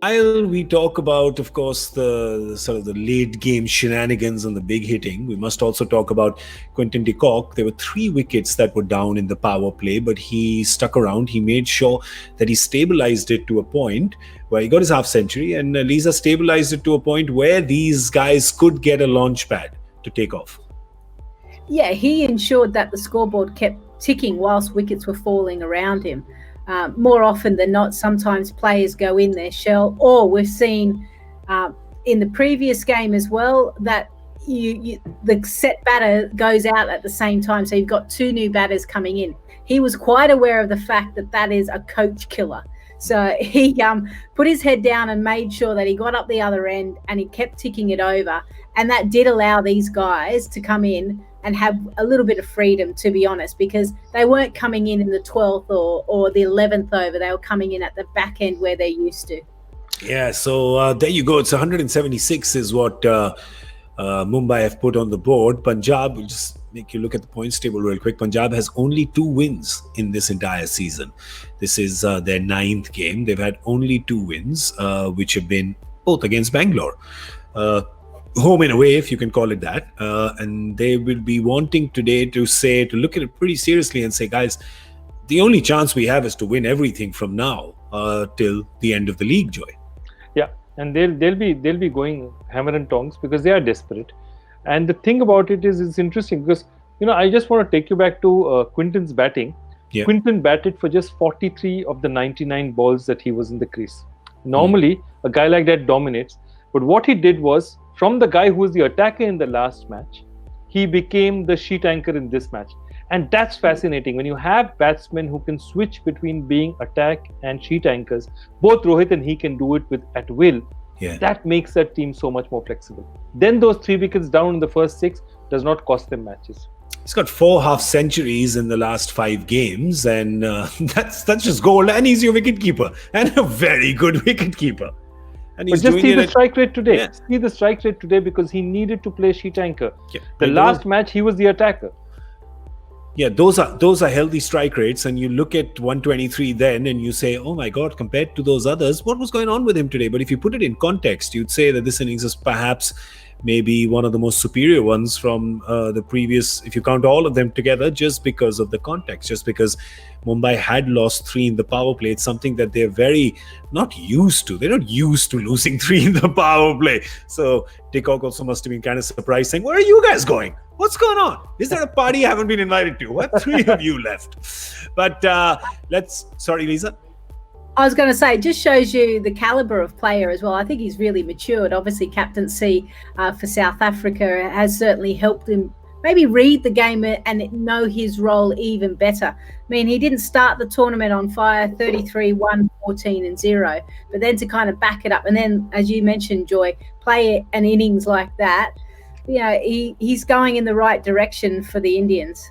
While we talk about, of course, the sort of the late game shenanigans and the big hitting, we must also talk about Quinton de Kock. There were 3 wickets that were down in the power play, but he stuck around. He made sure that he stabilized it to a point where he got his half century, and Lisa stabilized it to a point where these guys could get a launch pad to take off. Yeah, he ensured that the scoreboard kept ticking whilst wickets were falling around him. More often than not, sometimes players go in their shell, or we've seen in the previous game as well that the set batter goes out at the same time. So you've got 2 new batters coming in. He was quite aware of the fact that that is a coach killer. So he put his head down and made sure that he got up the other end and he kept ticking it over. And that did allow these guys to come in and have a little bit of freedom, to be honest, because they weren't coming in the 12th or the 11th over. They were coming in at the back end where they're used to. Yeah, so there you go. It's 176 is what Mumbai have put on the board. Punjab, we'll just make you look at the points table real quick. Punjab has only 2 wins in this entire season. This is their 9th game. They've had only 2 wins, which have been both against Bangalore. Home and away, if you can call it that. And they will be wanting today to look at it pretty seriously and say, guys, the only chance we have is to win everything from now till the end of the league, Joy. Yeah, and they'll be going hammer and tongs because they are desperate. And the thing about it is, it's interesting because, I just want to take you back to Quinton's batting. Yeah. Quinton batted for just 43 of the 99 balls that he was in the crease. Normally, a guy like that dominates. But what he did was, from the guy who was the attacker in the last match, he became the sheet anchor in this match. And that's fascinating. When you have batsmen who can switch between being attack and sheet anchors, both Rohit and he can do it at will. Yeah. That makes that team so much more flexible. Then those 3 wickets down in the first 6 does not cost them matches. He's got 4 half centuries in the last 5 games, and that's just gold. And he's your wicketkeeper, and a very good wicketkeeper. And he's just see the strike rate today. Yeah. See the strike rate today because he needed to play sheet anchor. Yeah. The last match, he was the attacker. Yeah, those are healthy strike rates, and you look at 123 then and you say, oh my God, compared to those others, what was going on with him today? But if you put it in context, you'd say that this innings is perhaps maybe one of the most superior ones from the previous, if you count all of them together, just because of the context, just because Mumbai had lost 3 in the power play. It's something that they're very not used to. They're not used to losing 3 in the power play. So de Kock also must have been kind of surprised, saying, where are you guys going? What's going on? Is there a party I haven't been invited to? What? 3 of you left. But sorry, Lisa. I was going to say, it just shows you the caliber of player as well. I think he's really matured. Obviously, captaincy for South Africa has certainly helped him maybe read the game and know his role even better. I mean, he didn't start the tournament on fire, 33, 1, 14 and 0. But then to kind of back it up and then, as you mentioned, Joy, play an innings like that, he's going in the right direction for the Indians.